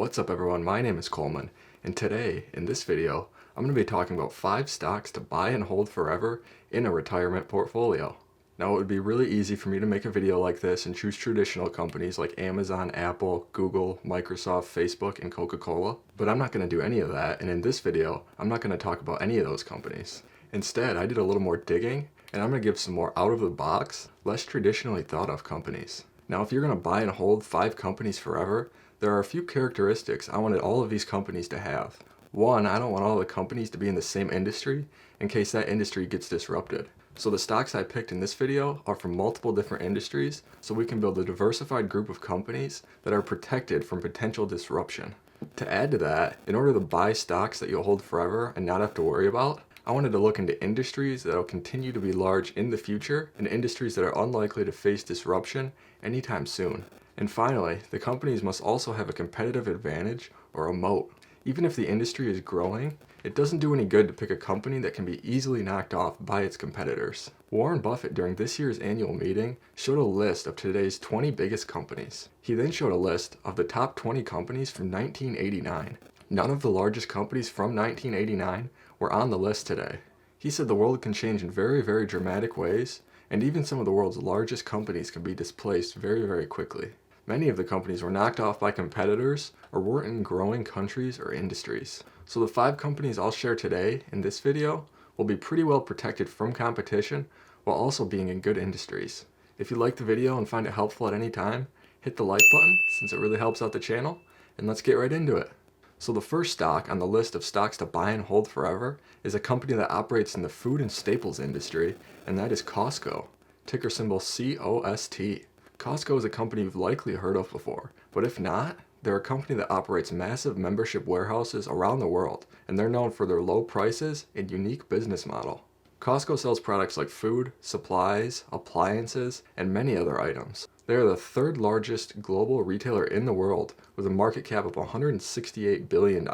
What's up everyone, my name is Coleman, and today, in this video, I'm going to be talking about 5 stocks to buy and hold forever in a retirement portfolio. Now it would be really easy for me to make a video like this and choose traditional companies like Amazon, Apple, Google, Microsoft, Facebook, and Coca-Cola, but I'm not going to do any of that, and in this video, I'm not going to talk about any of those companies. Instead, I did a little more digging, and I'm going to give some more out-of-the-box, less traditionally thought-of companies. Now if you're going to buy and hold 5 companies forever, there are a few characteristics I wanted all of these companies to have. One, I don't want all the companies to be in the same industry in case that industry gets disrupted. So the stocks I picked in this video are from multiple different industries, so we can build a diversified group of companies that are protected from potential disruption. To add to that, in order to buy stocks that you'll hold forever and not have to worry about, I wanted to look into industries that will continue to be large in the future and industries that are unlikely to face disruption anytime soon. And finally, the companies must also have a competitive advantage or a moat. Even if the industry is growing, it doesn't do any good to pick a company that can be easily knocked off by its competitors. Warren Buffett during this year's annual meeting showed a list of today's 20 biggest companies. He then showed a list of the top 20 companies from 1989. None of the largest companies from 1989 were on the list today. He said the world can change in very, very dramatic ways, and even some of the world's largest companies can be displaced very, very quickly. Many of the companies were knocked off by competitors or weren't in growing countries or industries. So the 5 companies I'll share today in this video will be pretty well protected from competition while also being in good industries. If you like the video and find it helpful at any time, hit the like button since it really helps out the channel, and let's get right into it. So the first stock on the list of stocks to buy and hold forever is a company that operates in the food and staples industry, and that is Costco, ticker symbol COST. Costco is a company you've likely heard of before, but if not, they're a company that operates massive membership warehouses around the world, and they're known for their low prices and unique business model. Costco sells products like food, supplies, appliances, and many other items. They are the 3rd largest global retailer in the world with a market cap of $168 billion.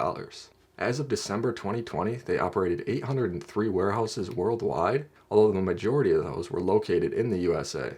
As of December 2020, they operated 803 warehouses worldwide, although the majority of those were located in the USA.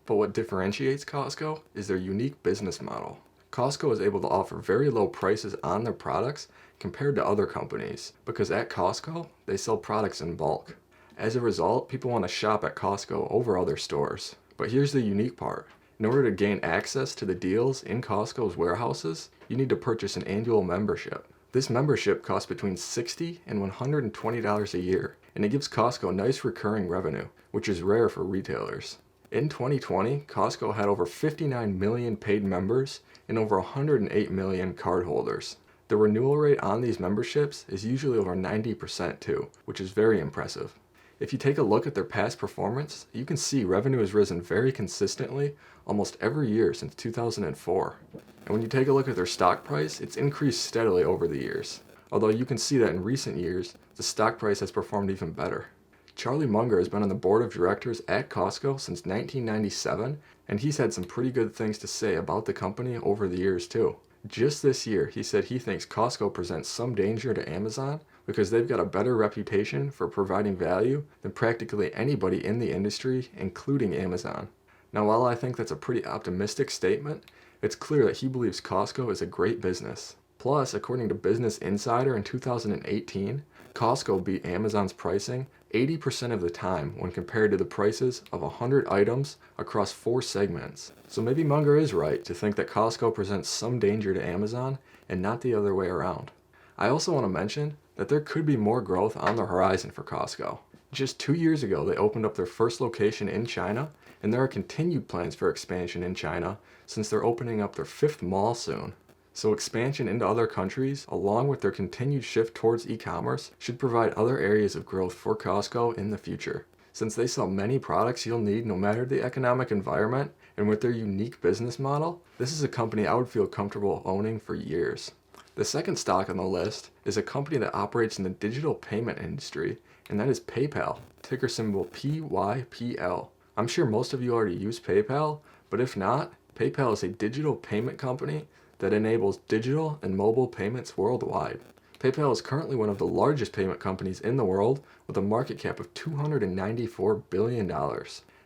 But what differentiates Costco is their unique business model. Costco is able to offer very low prices on their products compared to other companies because at Costco, they sell products in bulk. As a result, people want to shop at Costco over other stores. But here's the unique part. In order to gain access to the deals in Costco's warehouses, you need to purchase an annual membership. This membership costs between $60 and $120 a year, and it gives Costco nice recurring revenue, which is rare for retailers. In 2020, Costco had over 59 million paid members and over 108 million cardholders. The renewal rate on these memberships is usually over 90% too, which is very impressive. If you take a look at their past performance, you can see revenue has risen very consistently almost every year since 2004. And when you take a look at their stock price, it's increased steadily over the years. Although you can see that in recent years, the stock price has performed even better. Charlie Munger has been on the board of directors at Costco since 1997, and he's had some pretty good things to say about the company over the years too. Just this year, he said he thinks Costco presents some danger to Amazon because they've got a better reputation for providing value than practically anybody in the industry, including Amazon. Now, while I think that's a pretty optimistic statement, it's clear that he believes Costco is a great business. Plus, according to Business Insider in 2018, Costco beat Amazon's pricing 80% of the time when compared to the prices of 100 items across 4 segments. So maybe Munger is right to think that Costco presents some danger to Amazon and not the other way around. I also want to mention that there could be more growth on the horizon for Costco. Just 2 years ago, they opened up their first location in China, and there are continued plans for expansion in China since they're opening up their 5th mall soon. So expansion into other countries, along with their continued shift towards e-commerce, should provide other areas of growth for Costco in the future. Since they sell many products you'll need no matter the economic environment, and with their unique business model, this is a company I would feel comfortable owning for years. The second stock on the list is a company that operates in the digital payment industry, and that is PayPal, ticker symbol PYPL. I'm sure most of you already use PayPal, but if not, PayPal is a digital payment company that enables digital and mobile payments worldwide. PayPal is currently one of the largest payment companies in the world with a market cap of $294 billion.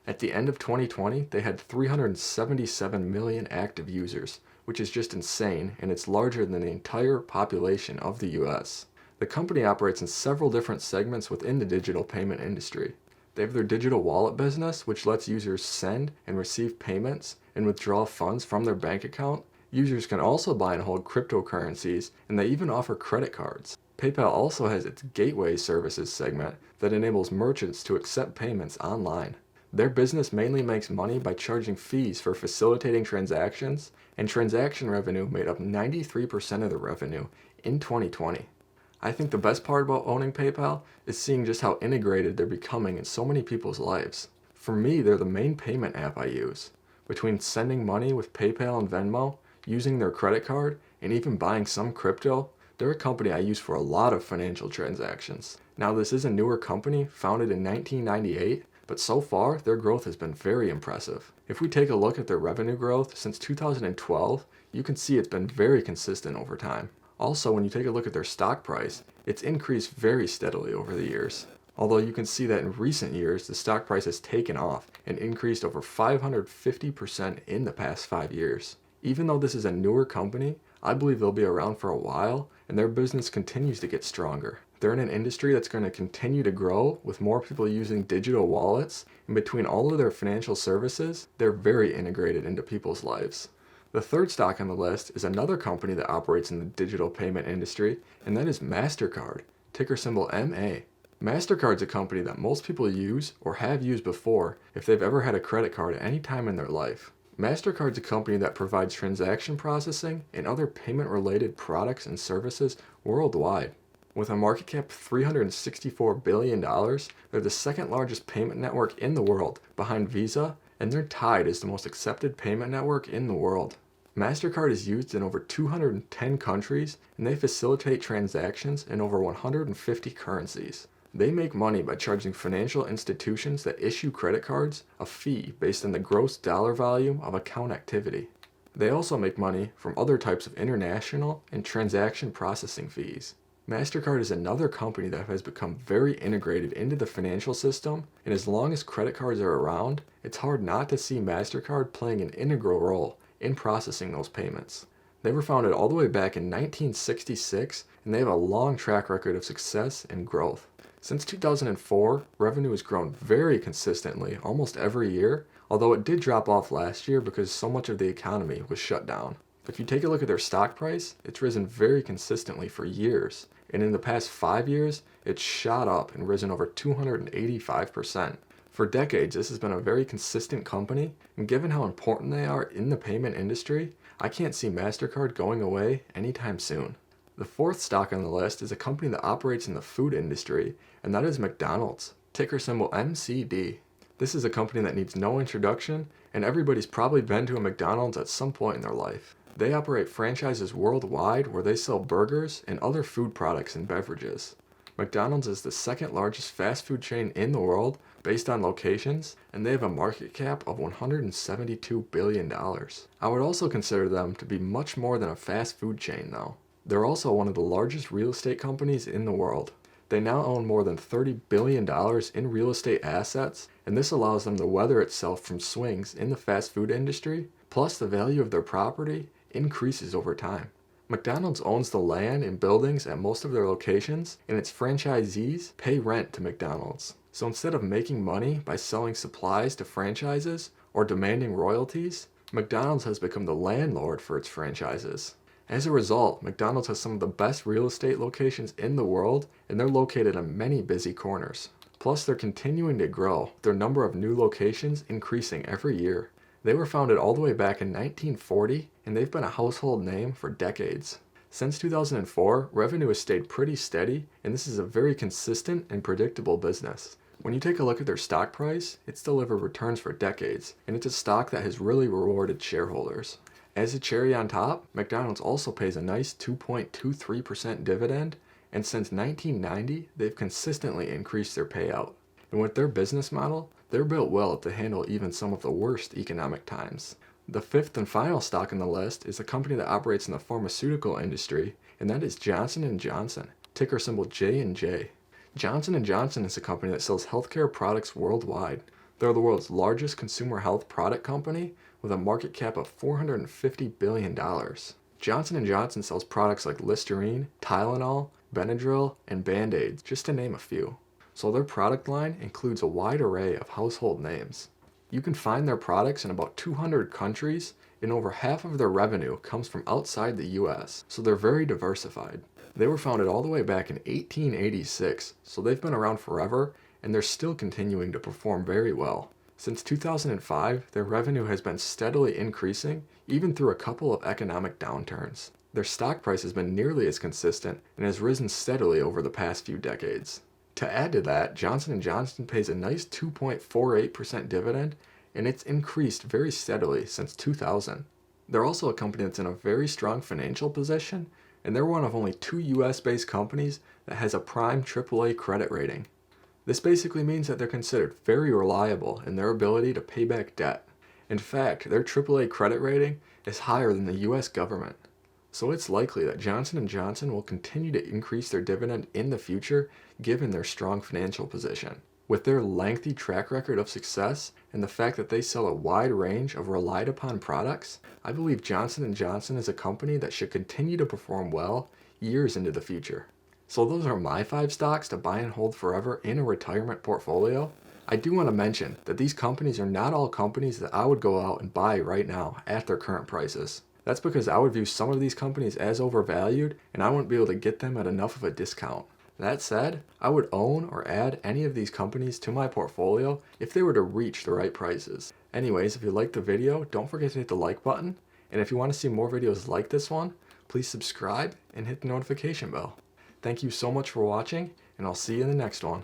At the end of 2020, they had 377 million active users, which is just insane, and it's larger than the entire population of the US. The company operates in several different segments within the digital payment industry. They have their digital wallet business, which lets users send and receive payments and withdraw funds from their bank account. Users can also buy and hold cryptocurrencies, and they even offer credit cards. PayPal also has its Gateway Services segment that enables merchants to accept payments online. Their business mainly makes money by charging fees for facilitating transactions, and transaction revenue made up 93% of the revenue in 2020. I think the best part about owning PayPal is seeing just how integrated they're becoming in so many people's lives. For me, they're the main payment app I use. Between sending money with PayPal and Venmo, using their credit card, and even buying some crypto, they're a company I use for a lot of financial transactions. Now, this is a newer company, founded in 1998, but so far, their growth has been very impressive. If we take a look at their revenue growth since 2012, you can see it's been very consistent over time. Also, when you take a look at their stock price, it's increased very steadily over the years. Although you can see that in recent years, the stock price has taken off and increased over 550% in the past 5 years. Even though this is a newer company, I believe they'll be around for a while, and their business continues to get stronger. They're in an industry that's going to continue to grow with more people using digital wallets, and between all of their financial services, they're very integrated into people's lives. The third stock on the list is another company that operates in the digital payment industry, and that is MasterCard, ticker symbol MA. MasterCard's a company that most people use or have used before if they've ever had a credit card at any time in their life. MasterCard's a company that provides transaction processing and other payment-related products and services worldwide. With a market cap of $364 billion, they're the second largest payment network in the world, behind Visa, and they're tied as the most accepted payment network in the world. MasterCard is used in over 210 countries, and they facilitate transactions in over 150 currencies. They make money by charging financial institutions that issue credit cards a fee based on the gross dollar volume of account activity. They also make money from other types of international and transaction processing fees. MasterCard is another company that has become very integrated into the financial system, and as long as credit cards are around, it's hard not to see MasterCard playing an integral role in processing those payments. They were founded all the way back in 1966, and they have a long track record of success and growth. Since 2004, revenue has grown very consistently almost every year, although it did drop off last year because so much of the economy was shut down. If you take a look at their stock price, it's risen very consistently for years, and in the past 5 years, it's shot up and risen over 285%. For decades, this has been a very consistent company, and given how important they are in the payment industry, I can't see MasterCard going away anytime soon. The fourth stock on the list is a company that operates in the food industry, and that is McDonald's, ticker symbol MCD. This is a company that needs no introduction, and everybody's probably been to a McDonald's at some point in their life. They operate franchises worldwide where they sell burgers and other food products and beverages. McDonald's is the second largest fast food chain in the world based on locations, and they have a market cap of $172 billion. I would also consider them to be much more than a fast food chain though. They're also one of the largest real estate companies in the world. They now own more than $30 billion in real estate assets, and this allows them to weather itself from swings in the fast food industry, plus the value of their property increases over time. McDonald's owns the land and buildings at most of their locations, and its franchisees pay rent to McDonald's. So instead of making money by selling supplies to franchises or demanding royalties, McDonald's has become the landlord for its franchises. As a result, McDonald's has some of the best real estate locations in the world, and they're located on many busy corners. Plus, they're continuing to grow, their number of new locations increasing every year. They were founded all the way back in 1940, and they've been a household name for decades. Since 2004, revenue has stayed pretty steady, and this is a very consistent and predictable business. When you take a look at their stock price, it's delivered returns for decades, and it's a stock that has really rewarded shareholders. As a cherry on top, McDonald's also pays a nice 2.23% dividend, and since 1990, they've consistently increased their payout. And with their business model, they're built well to handle even some of the worst economic times. The fifth and final stock on the list is a company that operates in the pharmaceutical industry, and that is Johnson & Johnson, ticker symbol J&J. Johnson & Johnson is a company that sells healthcare products worldwide. They're the world's largest consumer health product company with a market cap of $450 billion. Johnson & Johnson sells products like Listerine, Tylenol, Benadryl, and Band-Aids, just to name a few. So their product line includes a wide array of household names. You can find their products in about 200 countries, and over half of their revenue comes from outside the US, so they're very diversified. They were founded all the way back in 1886, so they've been around forever, and they're still continuing to perform very well. Since 2005, their revenue has been steadily increasing, even through a couple of economic downturns. Their stock price has been nearly as consistent and has risen steadily over the past few decades. To add to that, Johnson & Johnson pays a nice 2.48% dividend, and it's increased very steadily since 2000. They're also a company that's in a very strong financial position, and they're one of only 2 US-based companies that has a prime AAA credit rating. This basically means that they're considered very reliable in their ability to pay back debt. In fact, their AAA credit rating is higher than the US government. So it's likely that Johnson & Johnson will continue to increase their dividend in the future given their strong financial position. With their lengthy track record of success and the fact that they sell a wide range of relied upon products, I believe Johnson & Johnson is a company that should continue to perform well years into the future. So those are my 5 stocks to buy and hold forever in a retirement portfolio. I do want to mention that these companies are not all companies that I would go out and buy right now at their current prices. That's because I would view some of these companies as overvalued and I wouldn't be able to get them at enough of a discount. That said, I would own or add any of these companies to my portfolio if they were to reach the right prices. Anyways, if you liked the video, don't forget to hit the like button. And if you want to see more videos like this one, please subscribe and hit the notification bell. Thank you so much for watching, and I'll see you in the next one.